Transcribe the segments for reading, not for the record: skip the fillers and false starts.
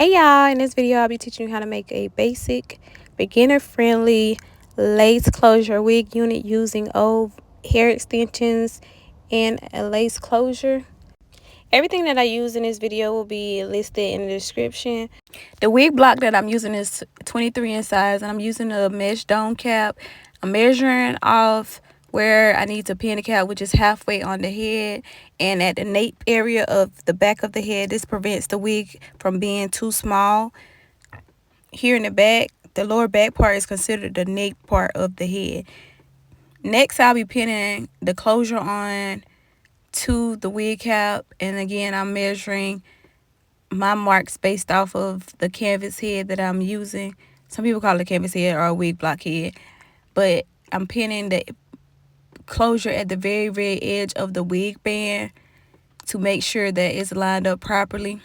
Hey y'all, in this video I'll be teaching you how to make a basic beginner friendly lace closure wig unit using old hair extensions and a lace closure. Everything that I use in this video will be listed in the description. The wig block that I'm using is 23 in size, and I'm using a mesh dome cap. I'm measuring off where I need to pin the cap, which is halfway on the head and at the nape area of the back of the head. This prevents the wig from being too small. Here in the back, the lower back part is considered the nape part of the head. Next, I'll be pinning the closure on to the wig cap, and again I'm measuring my marks based off of the canvas head that I'm using. Some people call it a canvas head or a wig block head, but I'm pinning the closure at the very edge of the wig band to make sure that it's lined up properly.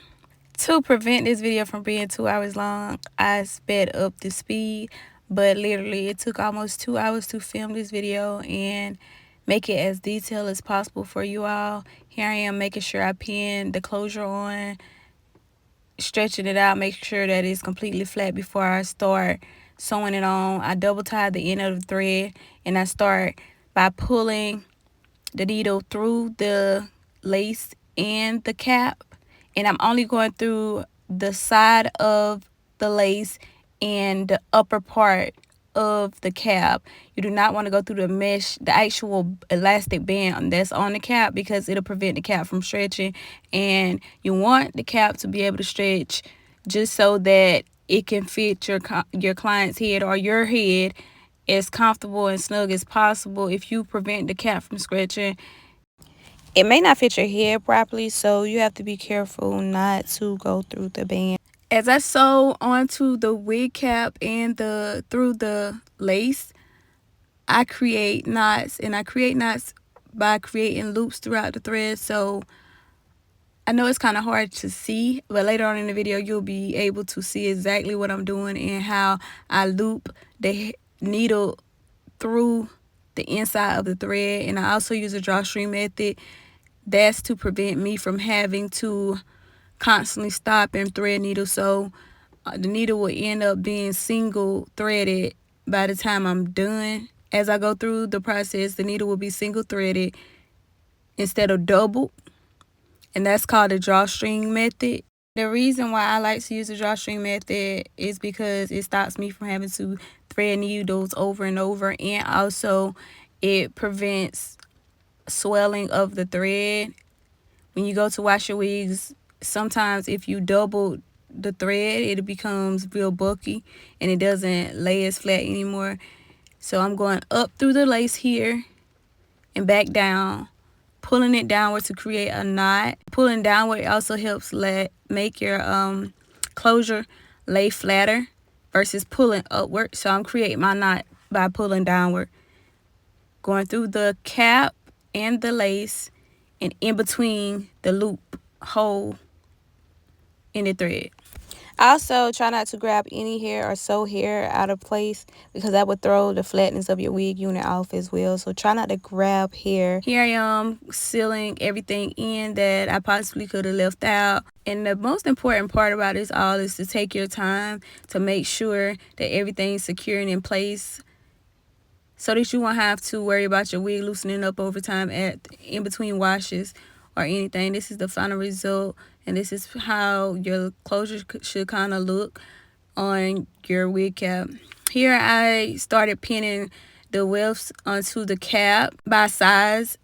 To prevent this video from being 2 hours long, I sped up the speed, but literally it took almost 2 hours to film this video and make it as detailed as possible for you all. Here I am making sure I pin the closure on, stretching it out, make sure that it's completely flat before I start sewing it on. I double tie the end of the thread, and I start by pulling the needle through the lace and the cap, and I'm only going through the side of the lace and the upper part of the cap. You do not want to go through the mesh, the actual elastic band that's on the cap, because it'll prevent the cap from stretching, and you want the cap to be able to stretch just so that it can fit your client's head or your head as comfortable and snug as possible. If you prevent the cap from stretching, it may not fit your head properly, so you have to be careful not to go through the band. As I sew onto the wig cap and through the lace, I create knots, and I create knots by creating loops throughout the thread. So I know it's kind of hard to see, but later on in the video you'll be able to see exactly what I'm doing and how I loop the needle through the inside of the thread. And I also use a drawstring method. That's to prevent me from having to constantly stop and thread needle, so the needle will end up being single threaded by the time I'm done. As I go through the process, the needle will be single threaded instead of double, and that's called the drawstring method. The reason why I like to use the drawstring method is because it stops me from having to thread needles over and over, and also it prevents swelling of the thread. When you go to wash your wigs, sometimes if you double the thread, it becomes real bulky and it doesn't lay as flat anymore. So I'm going up through the lace here and back down, pulling it downward to create a knot. Pulling downward also helps make your closure lay flatter versus pulling upward. So I'm creating my knot by pulling downward, going through the cap and the lace and in between the loop hole in the thread. Also, try not to grab any hair or sew hair out of place, because that would throw the flatness of your wig unit off as well. So try not to grab hair. Here I am sealing everything in that I possibly could have left out. And the most important part about this all is to take your time to make sure that everything's secure and in place, so that you won't have to worry about your wig loosening up over time in between washes or anything. This is the final result, and this is how your closure should kind of look on your wig cap. Here I started pinning the wefts onto the cap by size.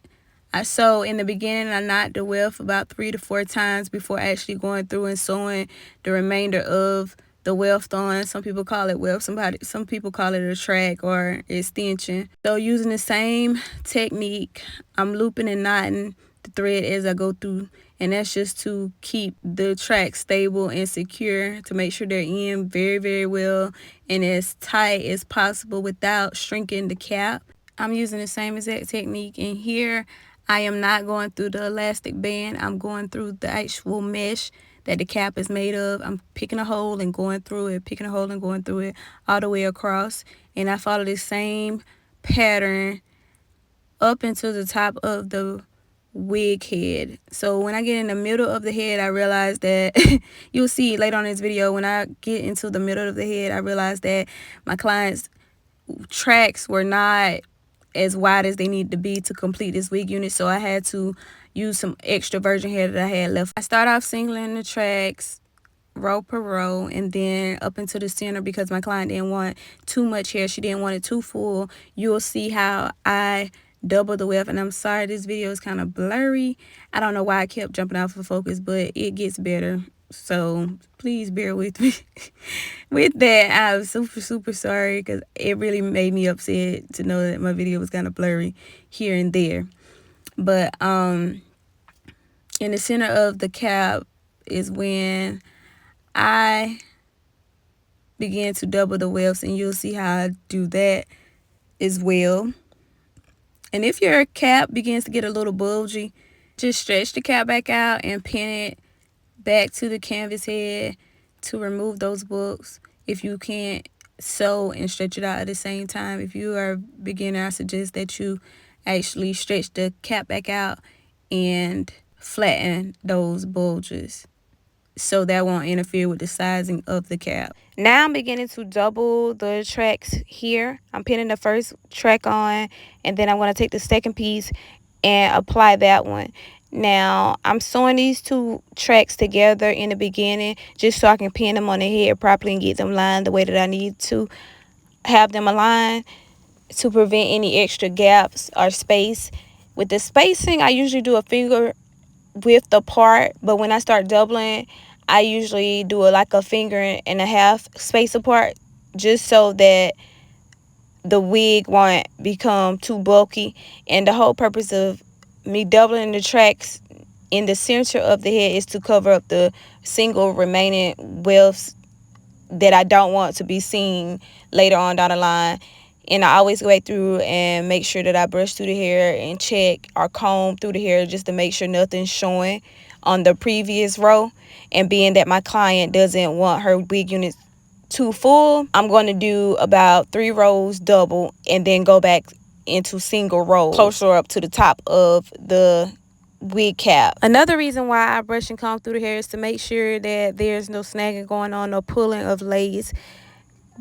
So in the beginning I knot the weft about 3 to 4 times before actually going through and sewing the remainder of the weft on. Some people call it weft, some people call it a track or extension. So using the same technique, I'm looping and knotting the thread as I go through, and that's just to keep the track stable and secure, to make sure they're in very well and as tight as possible without shrinking the cap. I'm using the same exact technique, and here I am not going through the elastic band. I'm going through the actual mesh that the cap is made of. I'm picking a hole and going through it, picking a hole and going through it all the way across. And I follow the same pattern up into the top of the wig head. So when I get in the middle of the head, I realize that you'll see later on in this video, when I get into the middle of the head, I realize that my client's tracks were not as wide as they need to be to complete this wig unit. So I had to use some extra virgin hair that I had left. I start off singling the tracks row per row and then up into the center because my client didn't want too much hair. She didn't want it too full. You'll see how I double the width, and I'm sorry this video is kind of blurry. I don't know why I kept jumping off of focus, but it gets better, so please bear with me. With that, I'm super sorry because it really made me upset to know that my video was kind of blurry here and there. But in the center of the cap is when I began to double the wefts, and you'll see how I do that as well. And if your cap begins to get a little bulgy, just stretch the cap back out and pin it back to the canvas head to remove those books. If you can't sew and stretch it out at the same time, if you are a beginner, I suggest that you actually stretch the cap back out and flatten those bulges so that won't interfere with the sizing of the cap. Now I'm beginning to double the tracks here. I'm pinning the first track on, and then I'm going to take the second piece and apply that one. Now I'm sewing these two tracks together in the beginning just so I can pin them on the head properly and get them lined the way that I need to have them aligned to prevent any extra gaps or space. With the spacing, I usually do a finger width apart, but when I start doubling, I usually do like a finger and a half space apart, just so that the wig won't become too bulky. And the whole purpose of me doubling the tracks in the center of the head is to cover up the single remaining wefts that I don't want to be seen later on down the line. And I always go back through and make sure that I brush through the hair and check or comb through the hair just to make sure nothing's showing on the previous row. And being that my client doesn't want her wig unit too full, I'm going to do about 3 rows double and then go back into single rows closer up to the top of the wig cap. Another reason why I brush and comb through the hair is to make sure that there's no snagging going on, no pulling of lace,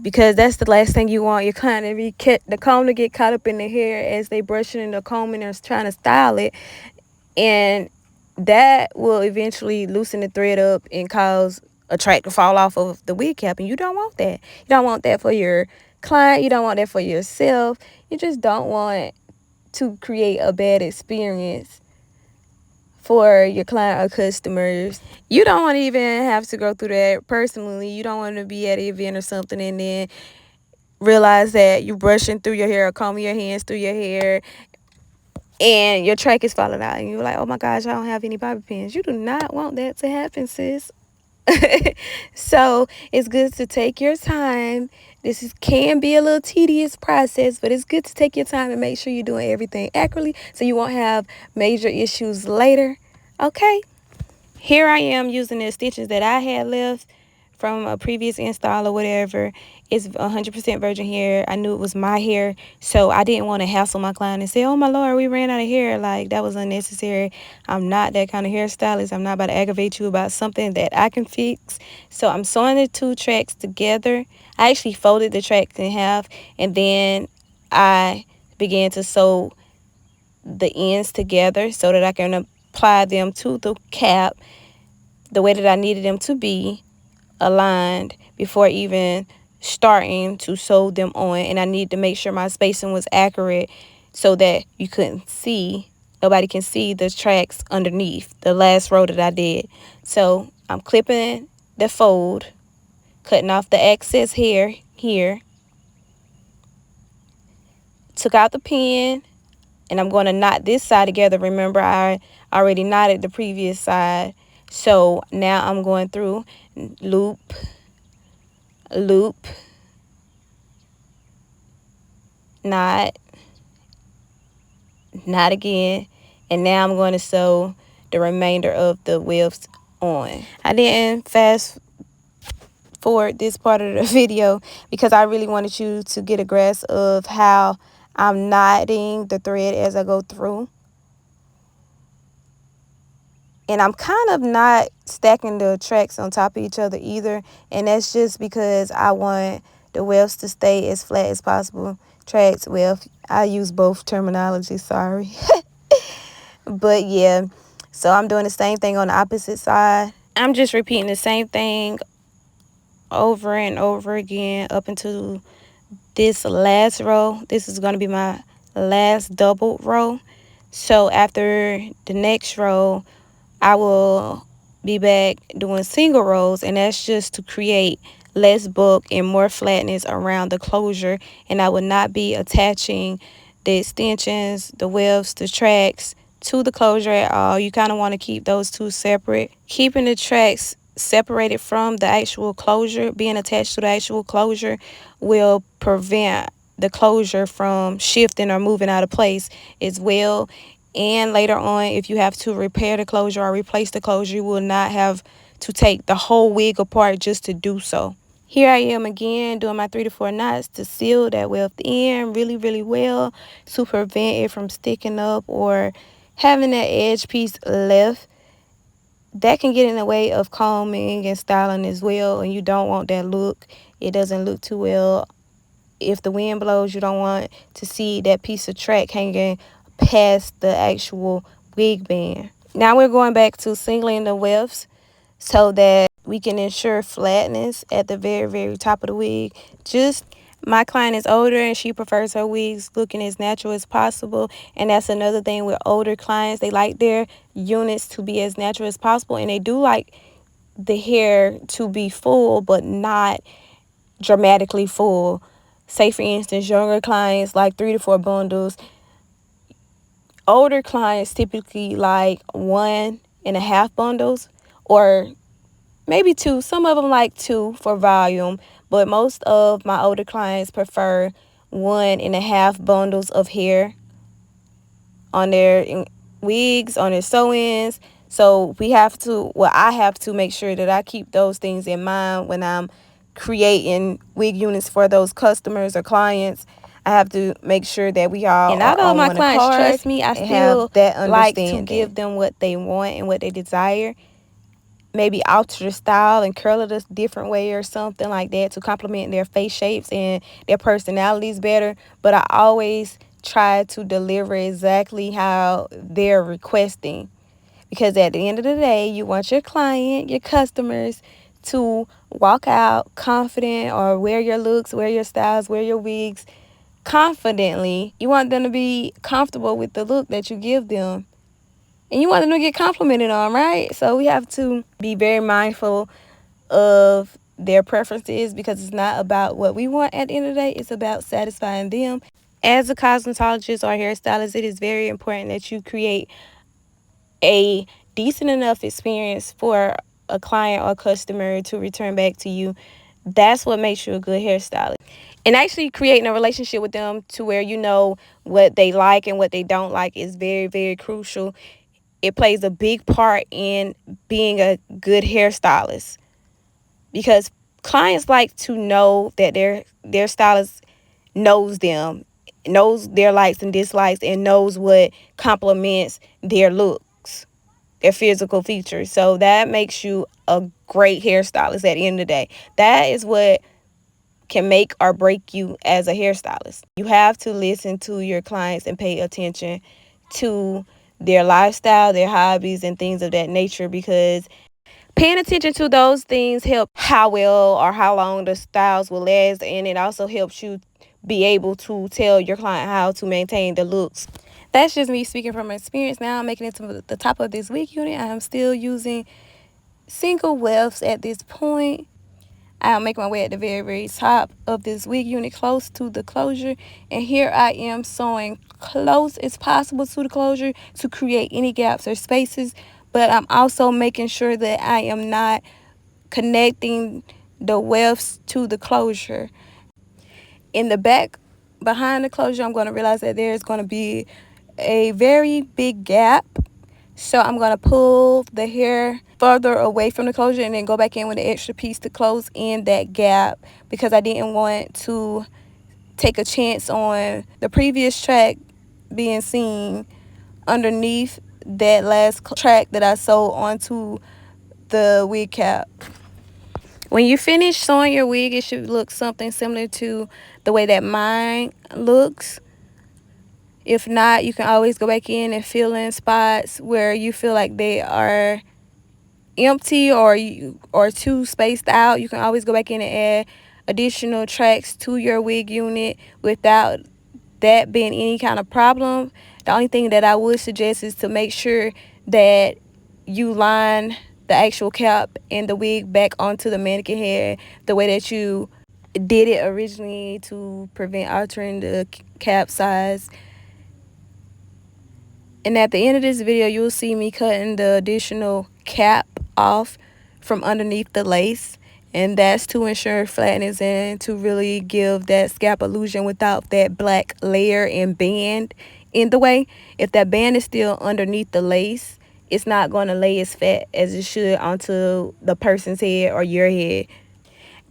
because that's the last thing you want your client to be the comb to get caught up in the hair as they brushing and the combing and trying to style it, and that will eventually loosen the thread up and cause a track to fall off of the wig cap, and you don't want that. You don't want that for your client. You don't want that for yourself. You just don't want to create a bad experience for your client or customers. You don't want to even have to go through that personally. You don't want to be at an event or something and then realize that you're brushing through your hair or combing your hands through your hair and your track is falling out and you're like, oh my gosh, I don't have any bobby pins. You do not want that to happen, sis. So it's good to take your time. Can be a little tedious process, but it's good to take your time and make sure you're doing everything accurately so you won't have major issues later. Okay, here I am using the extensions that I had left from a previous install or whatever. It's 100% virgin hair. I knew it was my hair, so I didn't want to hassle my client and say, oh my Lord, we ran out of hair. Like, that was unnecessary. I'm not that kind of hairstylist. I'm not about to aggravate you about something that I can fix. So I'm sewing the 2 tracks together. I actually folded the tracks in half, and then I began to sew the ends together so that I can apply them to the cap the way that I needed them to be aligned before even starting to sew them on. And I need to make sure my spacing was accurate so that you couldn't see, nobody can see the tracks underneath the last row that I did. So I'm clipping the fold, cutting off the excess hair here, took out the pin, and I'm going to knot this side together. Remember, I already knotted the previous side. So now I'm going through loop, loop, knot, knot again, and now I'm going to sew the remainder of the wefts on. I didn't fast forward this part of the video because I really wanted you to get a grasp of how I'm knotting the thread as I go through. And I'm kind of not stacking the tracks on top of each other either. And that's just because I want the wefts to stay as flat as possible. Tracks, weft. I use both terminology, sorry. But yeah, so I'm doing the same thing on the opposite side. I'm just repeating the same thing over and over again up until this last row. This is going to be my last double row. So after the next row, I will be back doing single rows, and that's just to create less bulk and more flatness around the closure. And I will not be attaching the extensions, the wefts, the tracks to the closure at all. You kind of want to keep those two separate. Keeping the tracks separated from the actual closure, being attached to the actual closure, will prevent the closure from shifting or moving out of place as well. And later on, if you have to repair the closure or replace the closure, you will not have to take the whole wig apart just to do so. Here I am again doing my 3 to 4 knots to seal that weft in really, really well to prevent it from sticking up or having that edge piece left. That can get in the way of combing and styling as well, and you don't want that look. It doesn't look too well. If the wind blows, you don't want to see that piece of track hanging past the actual wig band. Now we're going back to singling the wefts so that we can ensure flatness at the very, very top of the wig. Just my client is older and she prefers her wigs looking as natural as possible. And that's another thing with older clients. They like their units to be as natural as possible. And they do like the hair to be full, but not dramatically full. Say, for instance, younger clients like 3 to 4 bundles. Older clients typically like 1.5 bundles or maybe 2. Some of them like 2 for volume, but most of my older clients prefer 1.5 bundles of hair on their wigs, on their sew-ins. So I have to make sure that I keep those things in mind when I'm creating wig units for those customers or clients. I have to make sure that we all and although my clients trust me, I still like to give them what they want and what they desire. Maybe alter the style and curl it a different way or something like that to complement their face shapes and their personalities better. But I always try to deliver exactly how they're requesting, because at the end of the day, you want your client, your customers, to walk out confident or wear your looks, wear your styles, wear your wigs confidently. You want them to be comfortable with the look that you give them. And you want them to get complimented on, right? So we have to be very mindful of their preferences, because it's not about what we want at the end of the day. It's about satisfying them. As a cosmetologist or hairstylist, it is very important that you create a decent enough experience for a client or customer to return back to you. That's what makes you a good hairstylist. And actually creating a relationship with them to where you know what they like and what they don't like is very, very crucial. It plays a big part in being a good hairstylist, because clients like to know that their stylist knows them, knows their likes and dislikes, and knows what complements their looks, their physical features. So that makes you a great hairstylist at the end of the day. That is what can make or break you as a hairstylist. You have to listen to your clients and pay attention to their lifestyle, their hobbies, and things of that nature, because paying attention to those things help how well or how long the styles will last, and it also helps you be able to tell your client how to maintain the looks. That's just me speaking from experience. Now I'm making it to the top of this wig unit. I am still using single wefts at this point. I'll make my way at the very, very top of this wig unit close to the closure. And here I am sewing close as possible to the closure to create any gaps or spaces. But I'm also making sure that I am not connecting the wefts to the closure. In the back, behind the closure, I'm going to realize that there's going to be a very big gap. So I'm going to pull the hair further away from the closure and then go back in with an extra piece to close in that gap, because I didn't want to take a chance on the previous track being seen underneath that last track that I sewed onto the wig cap. When you finish sewing your wig, it should look something similar to the way that mine looks. If not, you can always go back in and fill in spots where you feel like they are empty or too spaced out. You can always go back in and add additional tracks to your wig unit without that being any kind of problem. The only thing that I would suggest is to make sure that you line the actual cap and the wig back onto the mannequin head the way that you did it originally, to prevent altering the cap size. And at the end of this video, you'll see me cutting the additional cap off from underneath the lace, and that's to ensure flatness and to really give that scalp illusion without that black layer and band in the way. If that band is still underneath the lace, it's not going to lay as fat as it should onto the person's head or your head.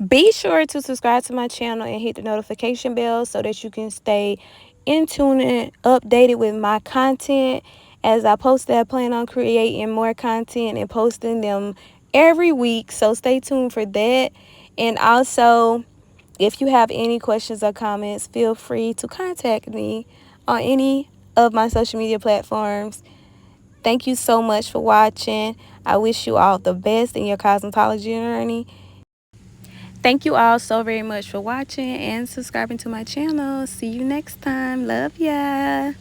Be sure to subscribe to my channel and hit the notification bell so that you can stay in tune and updated with my content. As I post that, I plan on creating more content and posting them every week, so stay tuned for that. And also, if you have any questions or comments, feel free to contact me on any of my social media platforms. Thank you so much for watching. I wish you all the best in your cosmetology journey. Thank you all so very much for watching and subscribing to my channel. See you next time. Love ya.